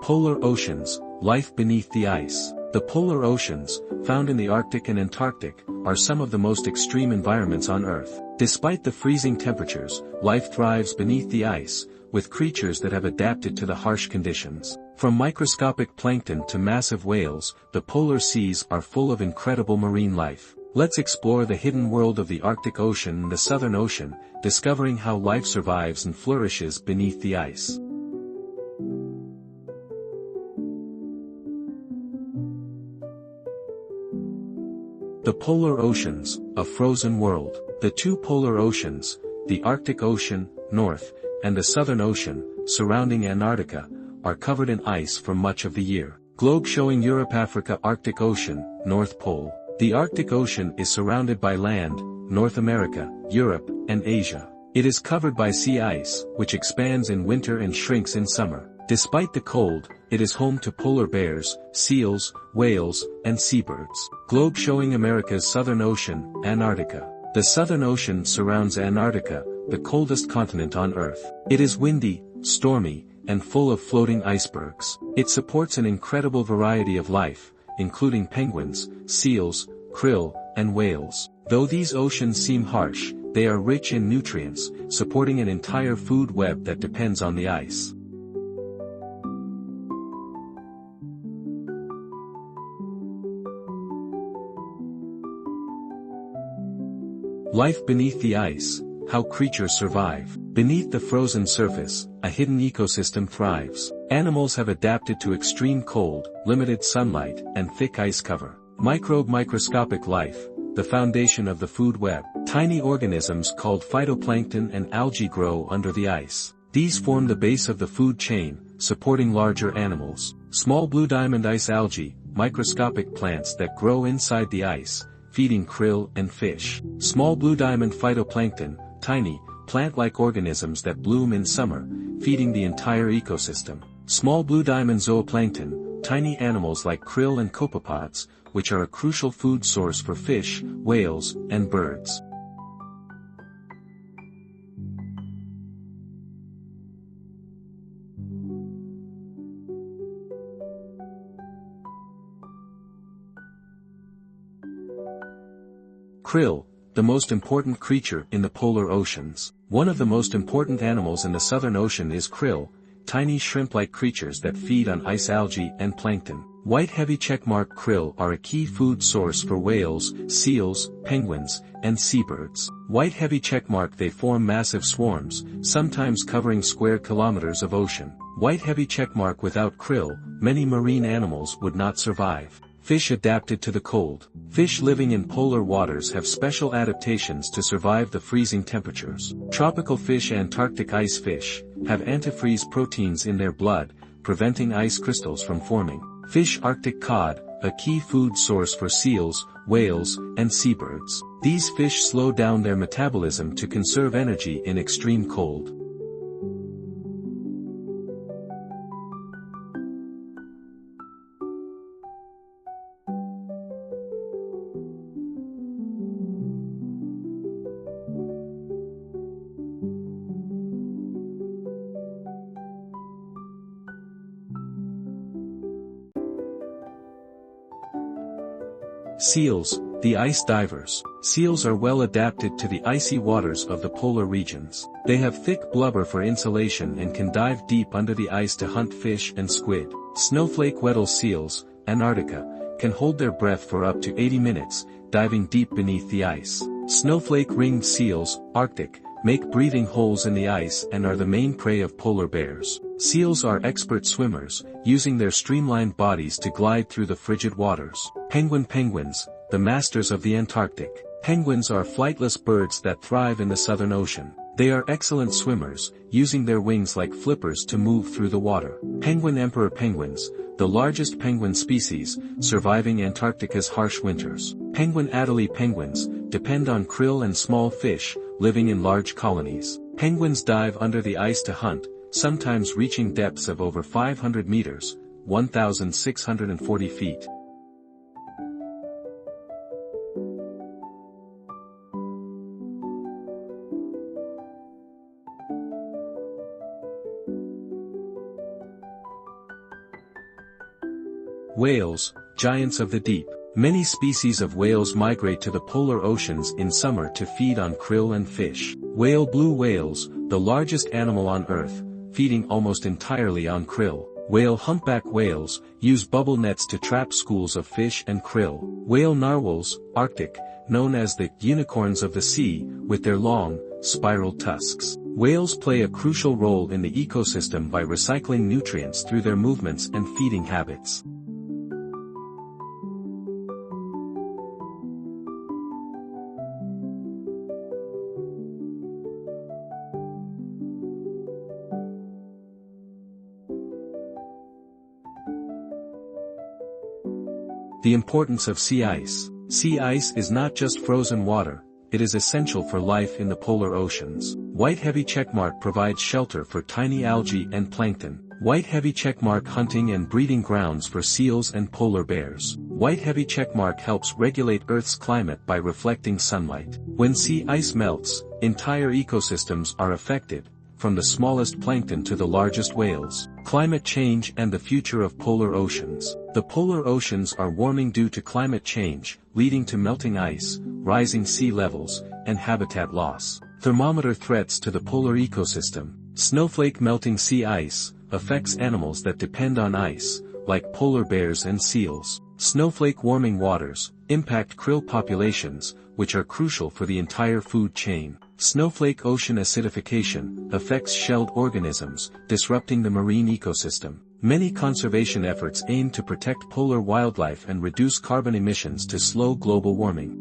Polar oceans, life beneath the ice. The polar oceans, found in the Arctic and Antarctic, are some of the most extreme environments on Earth. Despite the freezing temperatures, life thrives beneath the ice, with creatures that have adapted to the harsh conditions. From microscopic plankton to massive whales, the polar seas are full of incredible marine life. Let's explore the hidden world of the Arctic Ocean and the Southern Ocean, discovering how life survives and flourishes beneath the ice. The polar oceans, a frozen world. The two polar oceans, the Arctic Ocean, north, and the Southern Ocean, surrounding Antarctica, are covered in ice for much of the year. Globe showing Europe, Africa, Arctic Ocean, North Pole. The Arctic Ocean is surrounded by land, North America, Europe, and Asia. It is covered by sea ice, which expands in winter and shrinks in summer. Despite the cold, it is home to polar bears, seals, whales, and seabirds. Globe showing America's Southern Ocean, Antarctica. The Southern Ocean surrounds Antarctica, the coldest continent on Earth. It is windy, stormy, and full of floating icebergs. It supports an incredible variety of life, including penguins, seals, krill, and whales. Though these oceans seem harsh, they are rich in nutrients, supporting an entire food web that depends on the ice. Life beneath the ice, how creatures survive. Beneath the frozen surface, a hidden ecosystem thrives. Animals have adapted to extreme cold, limited sunlight, and thick ice cover. Microscopic life, the foundation of the food web. Tiny organisms called phytoplankton and algae grow under the ice. These form the base of the food chain, supporting larger animals. Small blue diamond ice algae, microscopic plants that grow inside the ice, feeding krill and fish. Small blue diamond phytoplankton, tiny, plant-like organisms that bloom in summer, feeding the entire ecosystem. Small blue diamond zooplankton, tiny animals like krill and copepods, which are a crucial food source for fish, whales, and birds. Krill, the most important creature in the polar oceans. One of the most important animals in the Southern Ocean is krill, tiny shrimp-like creatures that feed on ice algae and plankton. White heavy checkmark krill are a key food source for whales, seals, penguins, and seabirds. White heavy checkmark, they form massive swarms, sometimes covering square kilometers of ocean. White heavy checkmark, without krill, many marine animals would not survive. Fish adapted to the cold. Fish living in polar waters have special adaptations to survive the freezing temperatures. Tropical fish, Antarctic ice fish, have antifreeze proteins in their blood, preventing ice crystals from forming. Fish, Arctic cod, a key food source for seals, whales, and seabirds. These fish slow down their metabolism to conserve energy in extreme cold. Seals, the ice divers. Seals are well adapted to the icy waters of the polar regions. They have thick blubber for insulation and can dive deep under the ice to hunt fish and squid. Snowflake Weddell seals, Antarctica, can hold their breath for up to 80 minutes, diving deep beneath the ice. Snowflake ringed seals, Arctic, make breathing holes in the ice and are the main prey of polar bears. Seals are expert swimmers, using their streamlined bodies to glide through the frigid waters. Penguins, the masters of the Antarctic. Penguins are flightless birds that thrive in the Southern Ocean. They are excellent swimmers, using their wings like flippers to move through the water. Penguin emperor penguins, the largest penguin species, surviving Antarctica's harsh winters. Penguin Adelie penguins, depend on krill and small fish, living in large colonies. Penguins dive under the ice to hunt, sometimes reaching depths of over 500 meters, 1,640 feet. Whales, giants of the deep. Many species of whales migrate to the polar oceans in summer to feed on krill and fish. Blue whales, the largest animal on Earth, feeding almost entirely on krill. Humpback whales, use bubble nets to trap schools of fish and krill. Whale narwhals, Arctic, known as the unicorns of the sea, with their long, spiral tusks. Whales play a crucial role in the ecosystem by recycling nutrients through their movements and feeding habits. The importance of sea ice. Sea ice is not just frozen water, it is essential for life in the polar oceans. White heavy checkmark provides shelter for tiny algae and plankton. White heavy checkmark hunting and breeding grounds for seals and polar bears. White heavy checkmark helps regulate Earth's climate by reflecting sunlight. When sea ice melts, entire ecosystems are affected, from the smallest plankton to the largest whales. Climate change and the future of polar oceans. The polar oceans are warming due to climate change, leading to melting ice, rising sea levels, and habitat loss. Thermometer threats to the polar ecosystem. Snowflake melting sea ice affects animals that depend on ice, like polar bears and seals. Snowflake warming waters impact krill populations, which are crucial for the entire food chain. Snowflake ocean acidification affects shelled organisms, disrupting the marine ecosystem. Many conservation efforts aim to protect polar wildlife and reduce carbon emissions to slow global warming.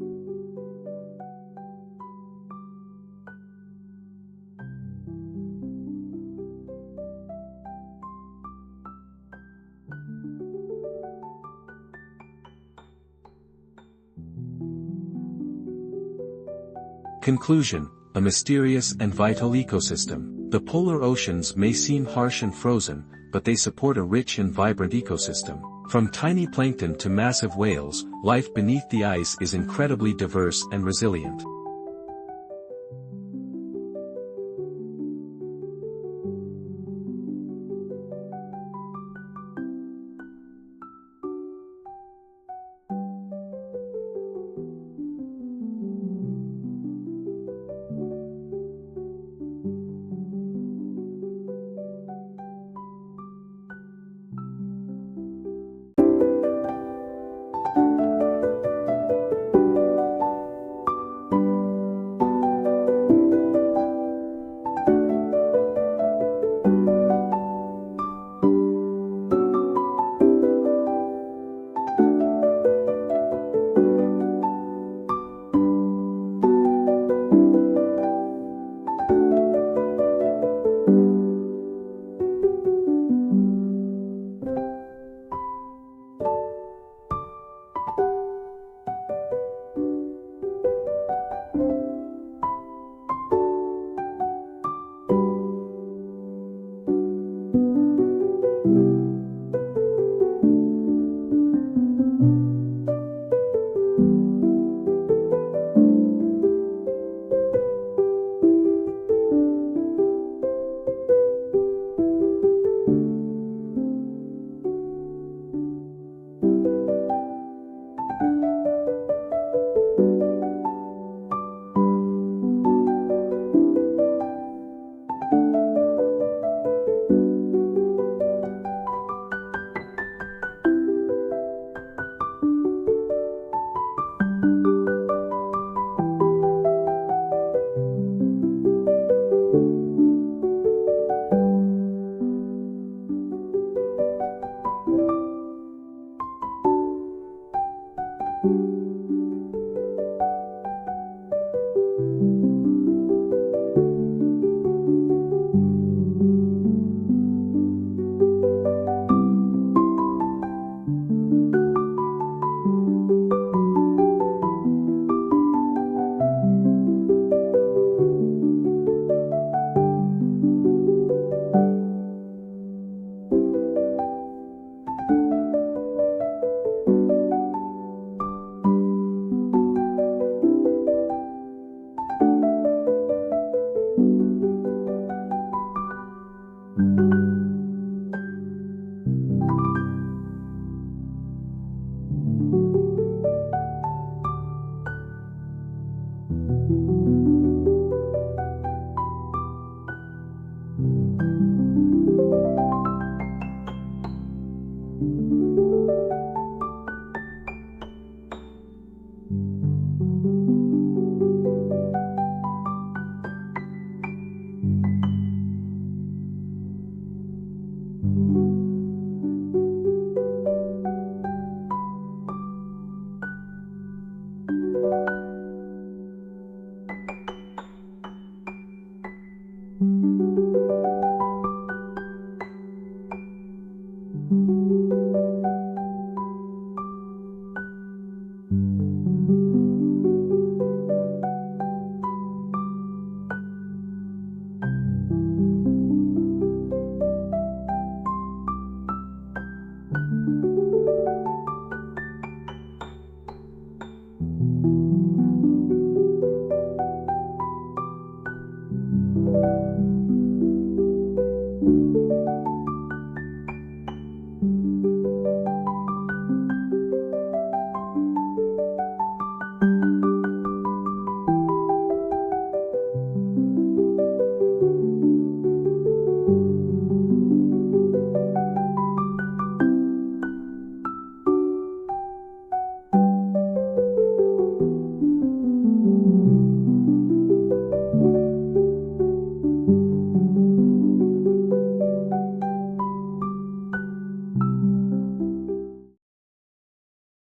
Conclusion: a mysterious and vital ecosystem. The polar oceans may seem harsh and frozen, but they support a rich and vibrant ecosystem. From tiny plankton to massive whales, life beneath the ice is incredibly diverse and resilient.